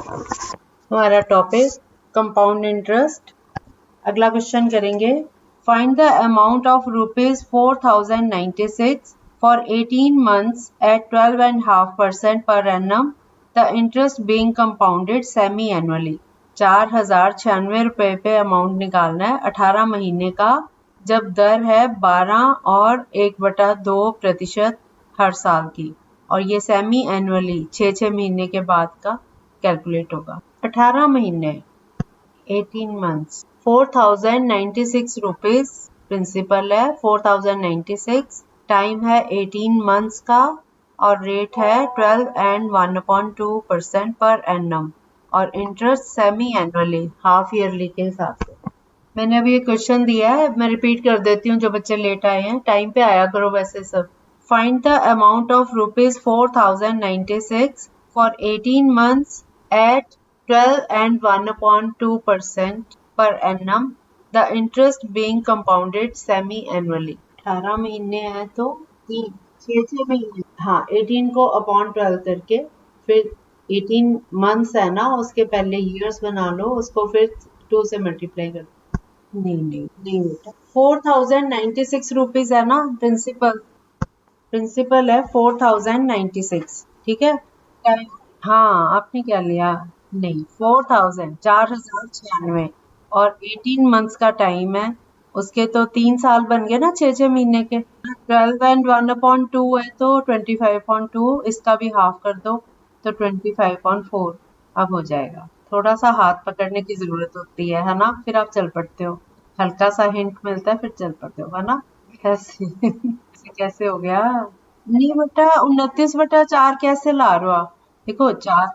हमारा topic compound interest. अगला question करेंगे, find the amount of ₹4096 for 18 months at 12.5% per annum, the interest being compounded semi annually। 4096 रुपए पे amount निकालना है 18 महीने का, जब दर है 12 और 1/2% हर साल की, और ये सेमी एनुअली 6 महीने के बाद का कैलकुलेट होगा। 18 महीने 18 months 4096 रुपीज प्रिंसिपल है, 4096 टाइम है 18 months का, और रेट है 12 and 1/2% पर एनम, और interest semi annually half yearly के हिसाब से। मैंने अभी ये क्वेश्चन दिया है, मैं रिपीट कर देती हूँ, जो बच्चे लेट आए हैं टाइम पे आया करो वैसे सब। Find the amount of ₹4096 for 18 months at 12 and 1/2% per annum, the interest being compounded semi-annually। 18 महीने हैं तो 6 महीने, हाँ 18 को अपॉन 12 करके, फिर 18 months है ना, उसके पहले years बना लो, उसको फिर 2 से मल्टीप्लाई कर। नहीं बेटा, 4096 रुपीज है ना प्रिंसिपल है 4096, ठीक है। हाँ आपने क्या लिया, नहीं 4096 और 18 months का टाइम है, उसके तो 3 साल बन गए ना 6 महीने के। 12 and 1/2 है तो 25/2, इसका भी हाफ कर दो तो 25/4 अब हो जाएगा। थोड़ा सा हाथ पकड़ने की जरूरत होती है ना, फिर आप चल पड़ते हो, हल्का सा हिंट मिलता है फिर चल पड़ते हो, है ना। कैसे हो गया, नहीं बेटा 29/4 कैसे ला रहे हो आप, देखो 4,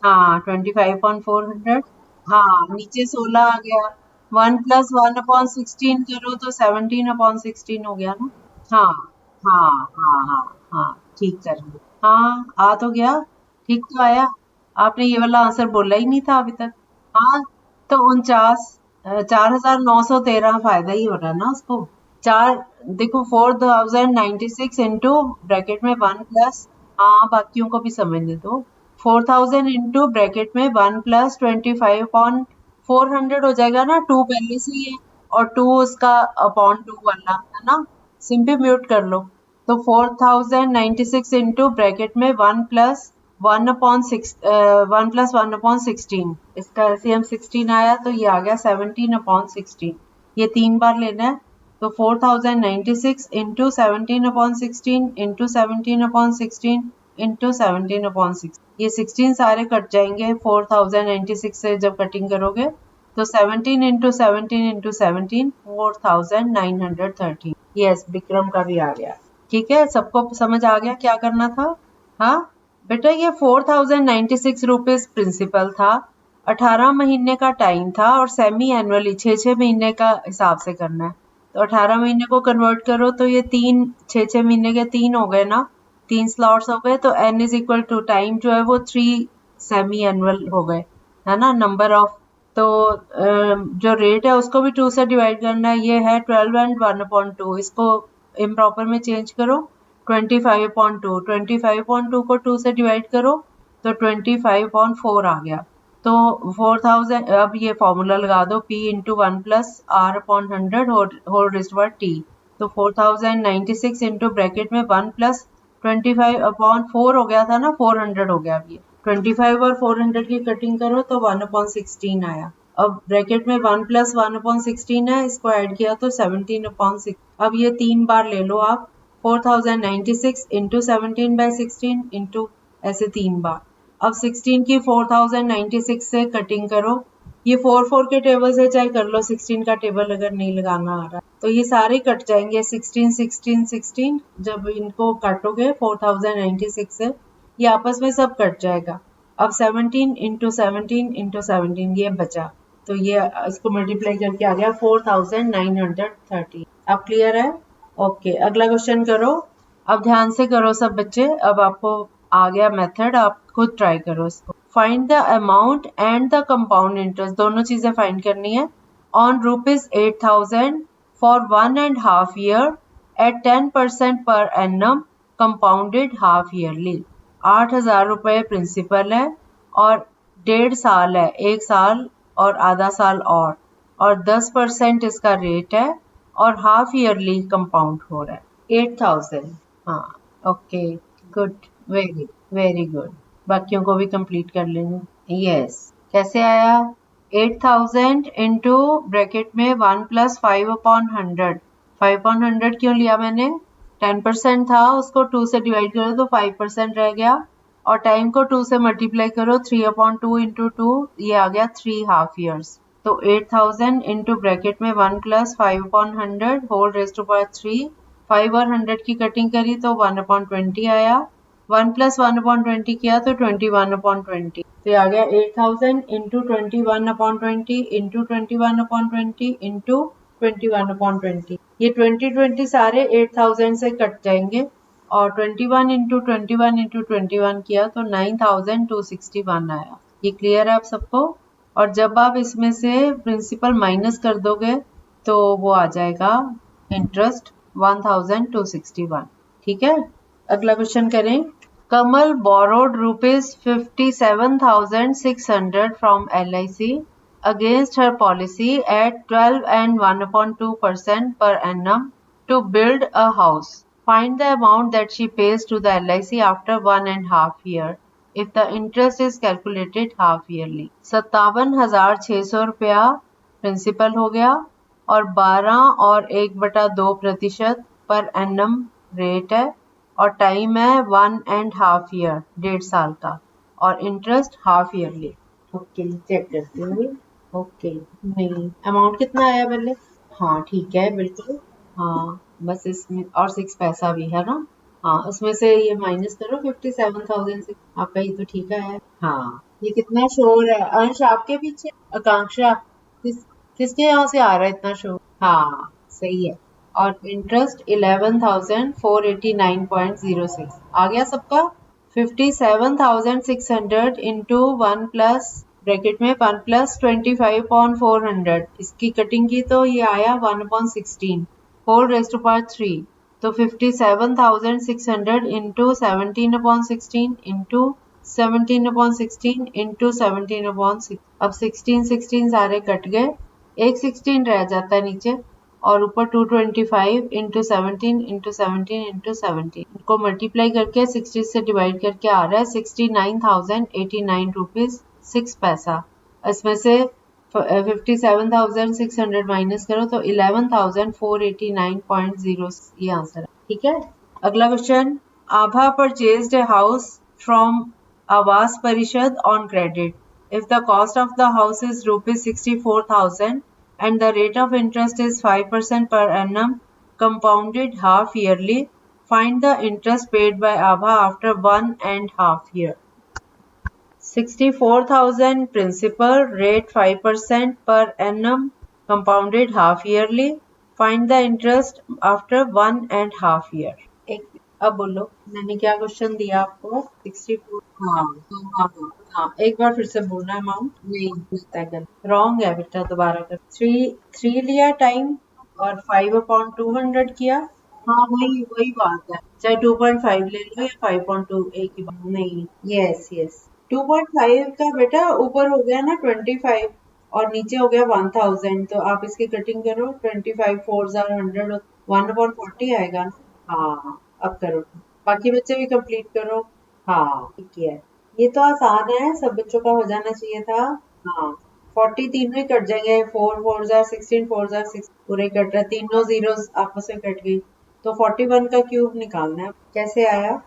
हाँ 25/400, हाँ नीचे 16 आ गया, 1 + 1/16 करो तो 17/16 हो गया ना। हाँ हाँ ठीक कर लो, हाँ आ तो गया, ठीक तो आया। आपने ये वाला आंसर बोला ही नहीं था अभी तक। हाँ तो 49,4,913 फायदा ही हो रहा ना उसको। देखो 4096 इंटू ब्रैकेट में 1 प्लस, हाँ बाकियों को भी समझने दो, 4000 इंटू ब्रैकेट में 1 + 25/400 हो जाएगा ना, 2 पहले से ही है और 2 उसका अपॉन 2 वाला है ना, सिंपली म्यूट कर लो। तो 4096 इंटू ब्रैकेट में 1 + 1/16, इसका एलसीएम 16 आया तो ये आ गया 17/16, ये 3 बार लेना है। तो 4096 इंटू 17/16 इंटू 17/16 इंटू 17/16, ये 16 सारे कट जाएंगे 4096 से जब कटिंग करोगे, तो 17 इंटू 17 इंटू 17 4913। यस विक्रम का भी आ गया, ठीक है, सबको समझ आ गया क्या करना था। हाँ बेटा ये 4096 रुपीज प्रिंसिपल था, 18 महीने का टाइम था, और सेमी एनुअली 6 महीने का हिसाब से करना है। तो 18 महीने को कन्वर्ट करो तो ये 6 महीने के 3 हो गए ना, 3 स्लॉट्स हो गए, तो n is equal to time जो है वो 3 सेमी एनुअल हो गए, है ना, नंबर ऑफ। तो जो रेट है उसको भी 2 से डिवाइड करना है, ये है 12 and 1/2, इसको इम्प्रॉपर में चेंज करो 25/2, 25/2 को 2 से डिवाइड करो तो 25/4 आ गया। तो 4000, अब ये फॉर्मूला लगा दो, p into 1 + r/100 whole raised to t। तो 4096 इंटू ब्रैकेट में 1 + 25/4 हो गया था ना, 400 हो गया। अब ये 25 और 400 की कटिंग करो तो 1/16 आया। अब ब्रैकेट में 1 + 1/16 है, इसको ऐड किया तो 17/6। अब ये 3 बार ले लो आप, 4096 इंटू 17/16 इंटू ऐसे 3 बार। अब 16 की 4096 से कटिंग करो, ये 4 के टेबल से चाहे कर लो, 16 का टेबल अगर नहीं लगाना आ रहा तो ये सारे कट जाएंगे 16 16 16, जब इनको काटोगे 4096 से ये आपस में सब कट जाएगा। अब 17 इंटू 17 इंटू 17 ये बचा, तो ये इसको मल्टीप्लाई करके आ गया 4930। अब क्लियर है, ओके अगला क्वेश्चन करो। अब ध्यान से करो सब बच्चे, अब आपको आ गया मेथड, आप खुद ट्राई करो इसको। Find the amount and the compound interest, दोनों चीजें फाइंड करनी है, on ₹8000 for 1.5 year at 10% per annum compounded half yearly। 8,000 रुपए प्रिंसिपल है और 1.5 साल है, 1 साल और आधा साल और 10% इसका रेट है और हाफ ईयरली कंपाउंड हो रहा है 8,000। हाँ okay good, very very good. बाकियों को भी कंप्लीट कर लेंगे। यस कैसे आया? 8,000 इंटू ब्रैकेट में 1 + 5/100। 5/100 क्यों लिया मैंने? 10% था, उसको 2 से डिवाइड करो तो 5% रह गया और टाइम को 2 से मल्टीप्लाई करो 3/2 इंटू 2, ये आ गया 3 हाफ ईयर्स। तो 8,000 इंटू ब्रैकेट में 1 + 5/100 होल रेज़्ड टू पावर 3। 5 और 100 की कटिंग करी तो 1/20 आया। 1 + 1/20 किया तो 21/20। तो ये आ गया 8,000 इंटू 21/20 इंटू 21/20 इंटू 21/20। ये 20 सारे 8,000 से कट जाएंगे और 21 इंटू 21 इंटू 21 किया तो 9,261 आया। ये क्लियर है आप सबको? और जब आप इसमें से प्रिंसिपल माइनस कर दोगे तो वो आ जाएगा इंटरेस्ट 1,261। ठीक है, अगला क्वेश्चन करें। कमल borrowed rupees 57,600 from LIC against her policy at 12 and 1/2% per annum to build a house. Find the amount that she pays to the LIC after 1.5 years if the interest is calculated half yearly. 57,600 रुपया principal हो गया और 12 और 1/2% per annum rate है और time है 1.5 year, 1.5 साल का, और interest half yearly. Okay check करती हूँ। ओके नहीं, अमाउंट कितना आया पहले? हाँ ठीक है बिल्कुल। हाँ बस इसमें और 6 पैसा भी है ना। हाँ उसमें से ये माइनस करो 57,000 से, आपका ये तो ठीक है। हाँ ये कितना शोर है अंश आपके पीछे? आकांक्षा किसके यहाँ से आ रहा है इतना शोर? हाँ सही है। और इंटरेस्ट 11,489.06 आ गया सबका। 57,600 इंटू 1 प्लस ब्रैकेट में 1 + 25/400, इसकी कटिंग की तो ये आया 1/16 होल रेज़्ड टू पावर 3। तो 57,600 इंटू 17/16 इंटू 17/16 इंटू 17/6। अब 16 सारे कट गए, एक 16 रह जाता है नीचे और ऊपर 225 इंटू 17 इंटू 17 इंटू 17 को मल्टीप्लाई करके 60 से डिवाइड करके आ रहा है 69,089 रुपीज 6 पैसा। इसमें से 57,600 माइनस करो तो 11,489.0 ये आंसर है। ठीक है, अगला question. Abha purchased a house from आवास परिषद on credit. If the cost of the house is rupees 64,000 and the rate of interest is 5% per annum compounded half yearly, find the interest paid by Abha after 1.5 years. 64,000 principal, rate 5% per annum compounded half yearly. Find the interest after 1.5 year. अब बोलो मैंने क्या question दिया आपको? 64। हाँ हाँ हाँ हाँ, एक बार फिर से बोलना अमाउंट। नहीं रॉन्ग है बेटा, दोबारा कर। 3 लिया टाइम और 5/200 किया। हाँ वही बात है, चाहे 2.5 ले लो या 5.2 एक ही बात। नहीं यस 2.5 का बेटा ऊपर हो गया ना 25 और नीचे हो गया 1,000, तो आप इसकी कटिंग करो 25 4 100 1/40 आएगा। हाँ अब करो, बाकी बच्चे भी कंप्लीट करो। हाँ ठीक है, ये तो आसान है, सब बच्चों का हो जाना चाहिए था। हाँ 40 तीनों ही कट जाएंगे, 4 4 16 4 6 पूरे कट रहे, तीनों जीरोस आपस में कट गई। तो 41 का क्यूब निकालना है। कैसे आया?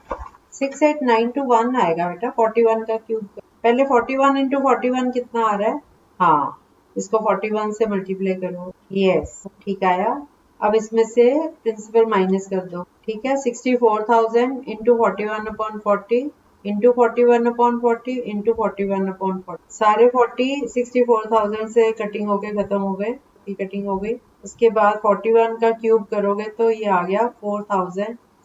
6891 आएगा बेटा 41 का क्यूब। पहले 41 इंटू 41 कितना आ रहा है? हाँ इसको 41 से मल्टीप्लाई करो। यस ठीक आया। अब इसमें से प्रिंसिपल माइनस कर दो। ठीक है, 64,000 इंटू 41/40 इंटू 41/40 इंटू 41/40, सारे 40 64,000 से कटिंग हो गए, खत्म हो गए, कटिंग हो गई। उसके बाद 41 का क्यूब करोगे तो ये आ गया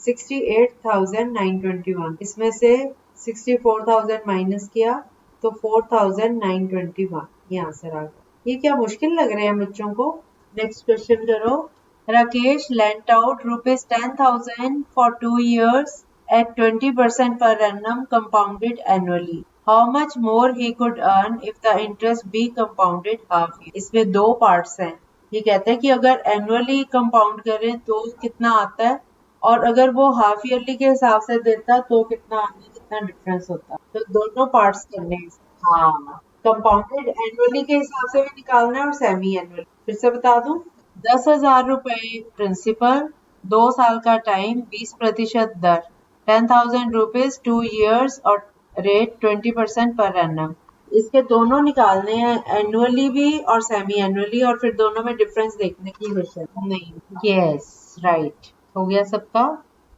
68,921। इसमें से 64,000 माइनस किया तो 4,921 ये आंसर आ गया। ये क्या मुश्किल लग रहे हैं बच्चों को? नेक्स्ट क्वेश्चन करो। Rakesh lent out rupees 10,000 for 2 years at 20% per annum compounded annually. How much more he could earn if the interest be compounded half year. इसमें दो पार्ट्स हैं। ये कहते हैं कि अगर एनुअली कंपाउंड करें तो कितना आता है, और अगर वो हाफ ईयरली के हिसाब से देता तो कितना आता, कितना डिफरेंस होता। तो दोनों पार्ट्स करने हैं। हाँ, कंपाउंडेड एनुअली के हिसाब से भी निकालना है और सेमी एनुअली। फिर से बता दूं, 10,000 रुपए प्रिंसिपल, 2 साल का टाइम, 20% दर, 10,000 रुपीज 2 years और रेट 20% पर एनम। इसके दोनों निकालने हैं, एनुअली भी और सेमी एनुअली, और फिर दोनों में डिफरेंस देखने की कोशिश नहीं। यस राइट, हो गया सबका।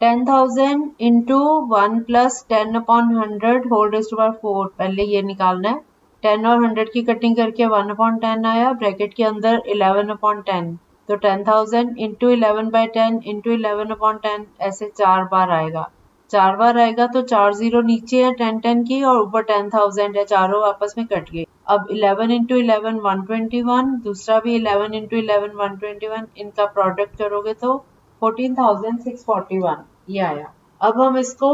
10,000 into 1 plus 10/100 whole raised to power 4, पहले ये निकालना है। 10 और 100 की कटिंग करके 1/10 आया, ब्रैकेट के अंदर 11/10, तो 10,000 इंटू 11/10 इंटू 11/10 ऐसे 4 बार आएगा। 4 बार आएगा तो 4 जीरो नीचे है 10 की, और ऊपर 10,000 है, चारों आपस में कट गए। अब 11 इंटू 11 121, दूसरा भी 11 इंटू 11 121, इनका प्रोडक्ट करोगे तो 14,641 ये आया। अब हम इसको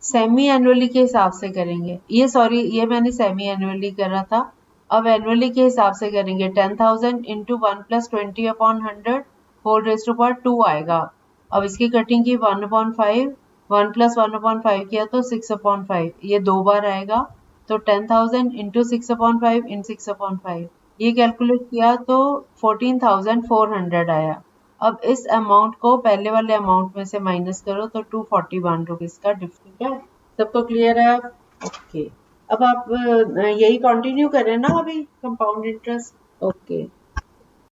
सेमी एनुअली के हिसाब से करेंगे। ये मैंने सेमी एनुअली करा था। अब एनुअली के हिसाब से करेंगे। 10,000 into 1 plus 20/100 whole raised to power 2 आएगा। अब इसकी कटिंग की 1/5, 1 प्लस 1/5 किया तो 6/5, ये 2 बार आएगा। तो 10,000 इंटू 6/5 इन 6/5, ये कैलकुलेट किया तो 14,400 आया। अब इस अमाउंट को पहले वाले अमाउंट में से माइनस करो तो 241 रुपीज का डिफरेंस है। सबको क्लियर है? ओके, अब आप यही कंटिन्यू करें ना अभी, कंपाउंड इंटरेस्ट। ओके।